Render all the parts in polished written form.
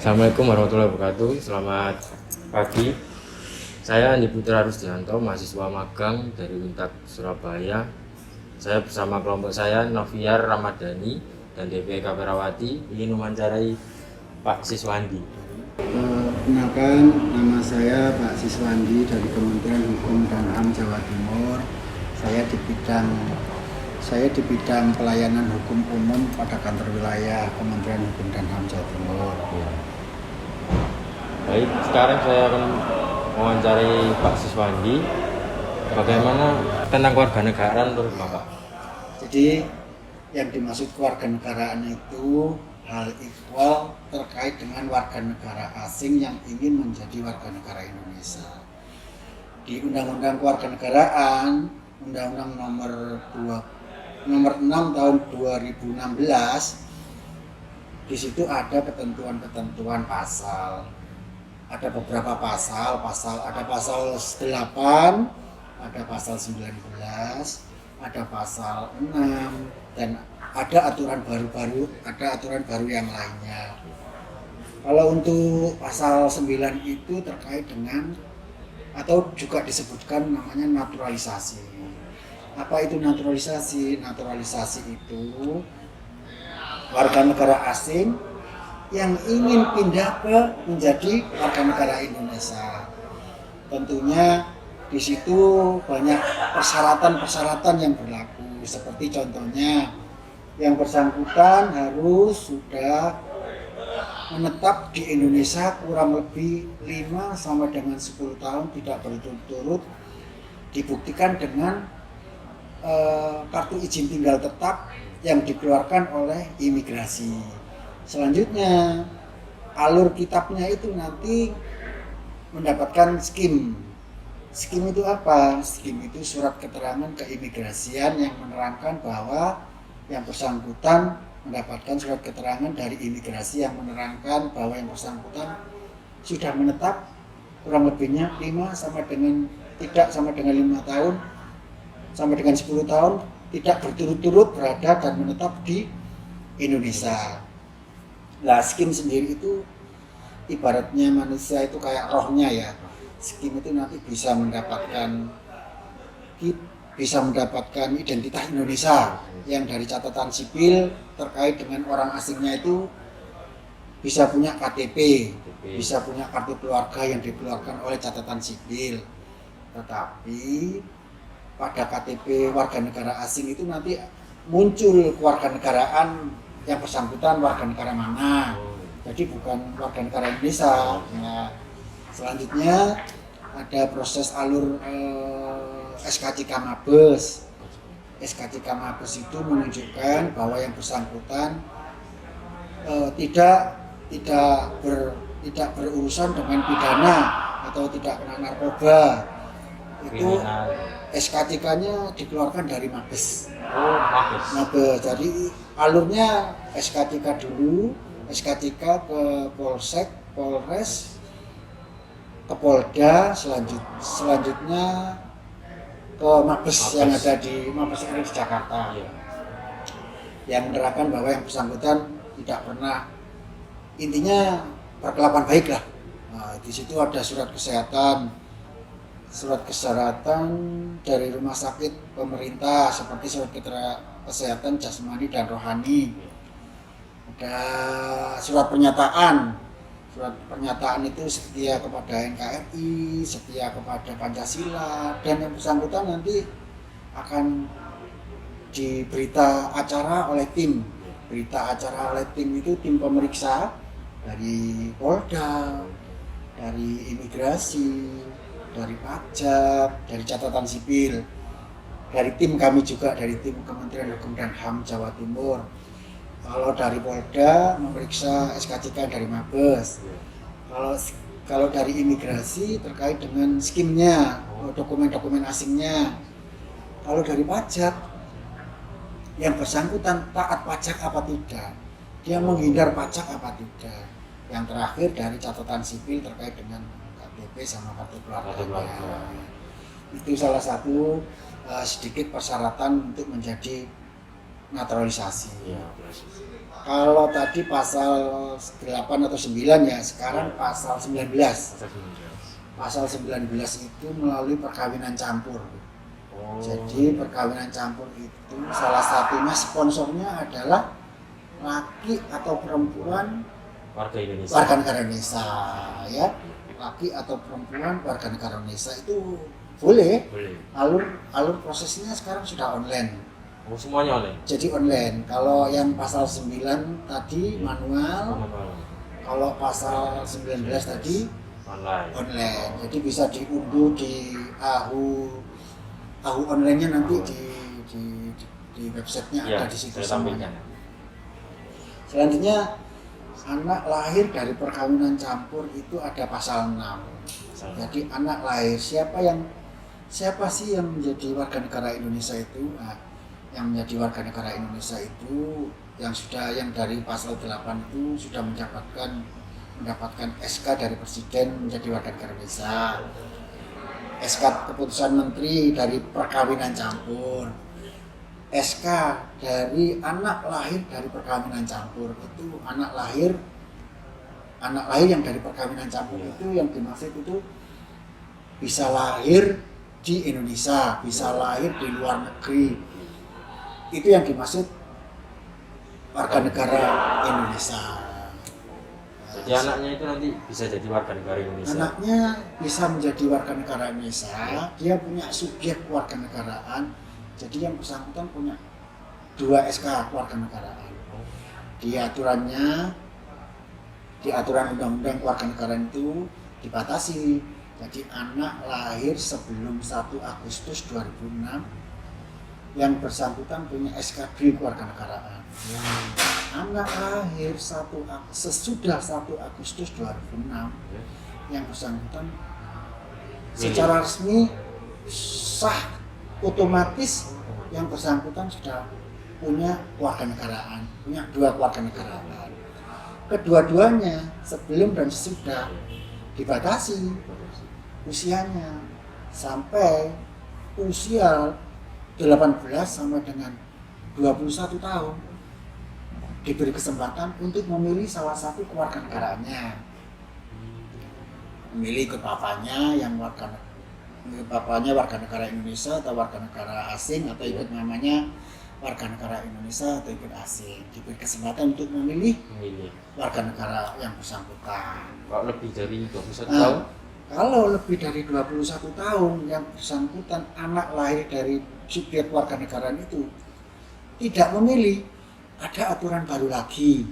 Assalamualaikum warahmatullahi wabarakatuh. Selamat pagi. Saya Andi Putra Rusdianto, mahasiswa magang dari Untak Surabaya. Saya bersama kelompok saya, Noviar Ramadhani dan DP Kaperawati, ingin mewawancarai Pak Siswandi. Perkenalkan, nama saya Pak Siswandi dari Kementerian Hukum dan HAM Jawa Timur. Saya di bidang pelayanan hukum umum pada kantor wilayah Kementerian Hukum dan HAM Jawa Timur. Baik, sekarang saya akan mewawancarai Pak Siswandi. Bagaimana tentang kewarganegaraan menurut Bapak? Jadi yang dimaksud kewarganegaraan itu hal ikhwal terkait dengan warga negara asing yang ingin menjadi warga negara Indonesia. Di Undang-Undang Kewarganegaraan, Undang-Undang nomor 6 tahun 2016, di situ ada ketentuan-ketentuan pasal. Ada beberapa pasal, ada pasal 8, ada pasal 19, ada pasal 6, dan ada aturan baru yang lainnya. Kalau untuk pasal 9 itu terkait dengan atau juga disebutkan namanya naturalisasi. Apa itu naturalisasi? Naturalisasi itu warga negara asing yang ingin pindah menjadi warga negara Indonesia. Tentunya di situ banyak persyaratan yang berlaku. Seperti contohnya, yang bersangkutan harus sudah menetap di Indonesia kurang lebih 5 sampai dengan 10 tahun tidak berturut-turut, dibuktikan dengan kartu izin tinggal tetap yang dikeluarkan oleh imigrasi. Selanjutnya, alur kitabnya itu nanti mendapatkan skim. Skim itu apa? Skim itu surat keterangan keimigrasian yang menerangkan bahwa yang bersangkutan mendapatkan surat keterangan dari imigrasi yang menerangkan bahwa yang bersangkutan sudah menetap kurang lebihnya 5 sampai dengan 5 tahun sampai dengan 10 tahun tidak berturut-turut berada dan menetap di Indonesia. Nah, skim sendiri itu ibaratnya manusia itu kayak rohnya ya. Skim itu nanti bisa mendapatkan identitas Indonesia yang dari catatan sipil terkait dengan orang asingnya itu bisa punya KTP, bisa punya kartu keluarga yang dikeluarkan oleh catatan sipil. Tetapi pada KTP warga negara asing itu nanti muncul kewarganegaraan yang bersangkutan warga negara mana. Jadi bukan warga negara Indonesia. Nah, selanjutnya ada proses alur SKCK Mabes. SKCK Mabes itu menunjukkan bahwa yang bersangkutan tidak berurusan dengan pidana atau tidak kena narkoba. Itu SKCK-nya dikeluarkan dari Mabes. Mabes. Jadi alurnya SKCK dulu, SKCK ke Polsek, Polres, ke Polda, selanjutnya ke Mabes yang ada di Mabes RI di Jakarta. Yang menerangkan bahwa yang bersangkutan tidak pernah, intinya berkelakuan baik lah. Nah, di situ ada surat kesehatan dari rumah sakit pemerintah seperti surat kesehatan jasmani dan rohani. Ada surat pernyataan itu setia kepada NKRI, setia kepada Pancasila, dan yang bersangkutan nanti akan diberita acara oleh tim. Berita acara oleh tim itu tim pemeriksa dari Polda, dari imigrasi, dari pajak, dari catatan sipil, dari tim kami juga, dari tim Kementerian Hukum dan HAM Jawa Timur. Kalau dari Polda memeriksa SKCK dari Mabes. Kalau dari imigrasi terkait dengan skimnya, dokumen-dokumen asingnya. Kalau dari pajak, yang bersangkutan taat pajak apa tidak, dia menghindar pajak apa tidak. Yang terakhir dari catatan sipil terkait dengan KTP sama kartu keluarga. Itu salah satu sedikit persyaratan untuk menjadi naturalisasi. Iya. Kalau tadi pasal 8 atau 9 ya, sekarang pasal 19. Pasal 19 itu melalui perkawinan campur. Oh. Jadi perkawinan campur itu salah satunya sponsornya adalah laki atau perempuan warga Indonesia. warga negara Indonesia, ya. Laki atau perempuan warga negara Indonesia itu boleh. Boleh. Alur prosesnya sekarang sudah online. Oh, semuanya online. Jadi online. Kalau yang pasal 9 tadi manual, kalau pasal 19 tadi online. Jadi bisa diunduh di AHU online-nya nanti di websitenya Ya, ada di situ saya semuanya. tampilkan. Selanjutnya anak lahir dari perkawinan campur itu ada pasal 6. Jadi anak lahir siapa sih yang menjadi warga negara Indonesia itu? Nah, yang menjadi warga negara Indonesia itu yang dari pasal 8 itu sudah mendapatkan SK dari Presiden menjadi warga negara Indonesia. SK keputusan Menteri dari perkawinan campur. SK dari anak lahir dari perkawinan campur itu anak lahir yang dari perkawinan campur itu yang dimaksud itu bisa lahir di Indonesia, bisa lahir di luar negeri. Itu yang dimaksud warga negara Indonesia. Jadi anaknya itu nanti bisa jadi warga negara Indonesia. Anaknya bisa menjadi warga negara Indonesia, dia punya subjek warga negaraan. Jadi yang bersangkutan punya 2 SK warga negaraan. Di aturan undang-undang warga negaraan itu dibatasi. Jadi anak lahir sebelum 1 Agustus 2006 yang bersangkutan punya SKB kewarganegaraan. Anak lahir sesudah 1 Agustus 2006 yang bersangkutan secara resmi sah, otomatis yang bersangkutan sudah punya kewarganegaraan, punya 2 kewarganegaraan. Kedua-duanya sebelum dan sesudah dibatasi usianya sampai usia 18 sampai dengan 21 tahun diberi kesempatan untuk memilih salah satu kewarganegaraannya. Memilih ikut bapaknya warga negara Indonesia atau warga negara asing, atau ikut mamanya warga negara Indonesia atau ikut asing. Diberi kesempatan untuk memilih warga negara yang bersangkutan. Kalau lebih dari 21 tahun? Kalau lebih dari 21 tahun yang bersangkutan anak lahir dari subjek warganegaraan itu tidak memilih, ada aturan baru lagi.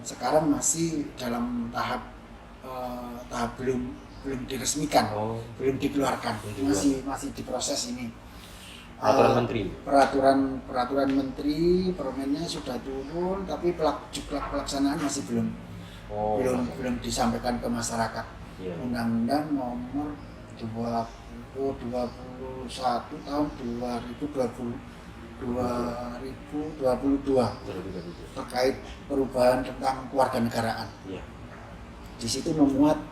Sekarang masih dalam tahap belum diresmikan, belum dikeluarkan, masih diproses ini. Peraturan menteri, permennya sudah turun, tapi pelaksanaan masih belum disampaikan ke masyarakat. Undang-Undang nomor 21 tahun 2022 terkait perubahan tentang kewarganegaraan. Di situ memuat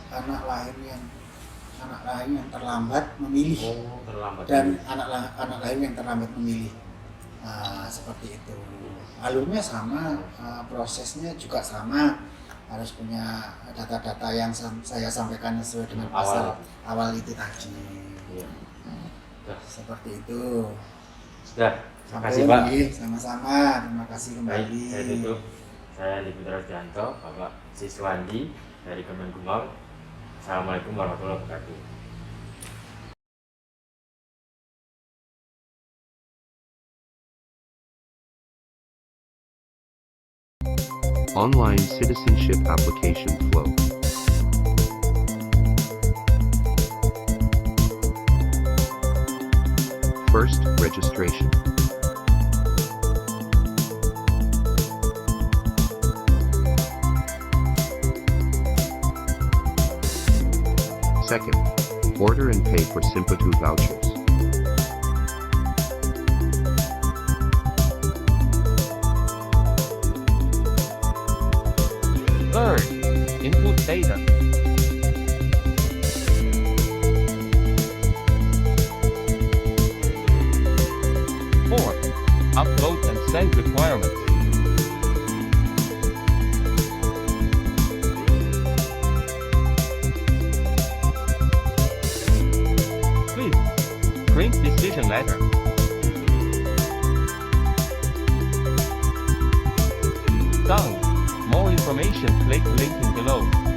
anak lahir yang terlambat memilih dan anak lahir yang terlambat memilih. Seperti itu. Alurnya sama, prosesnya juga sama. Harus punya data-data yang saya sampaikan sesuai dengan pasal awal itu tadi. Seperti itu. Sudah, terima kasih Pak. Sama-sama, terima kasih kembali. Baik, saya tutup. Saya Andi Putra Rudianto, Bapak Siswandi dari Kemenkumham. Assalamualaikum warahmatullahi wabarakatuh. Online citizenship application flow. First, registration. Second, order and pay for Simpatu vouchers. Third, input data. Upload and send requirements. Please print decision letter. Done. More information, click link in below.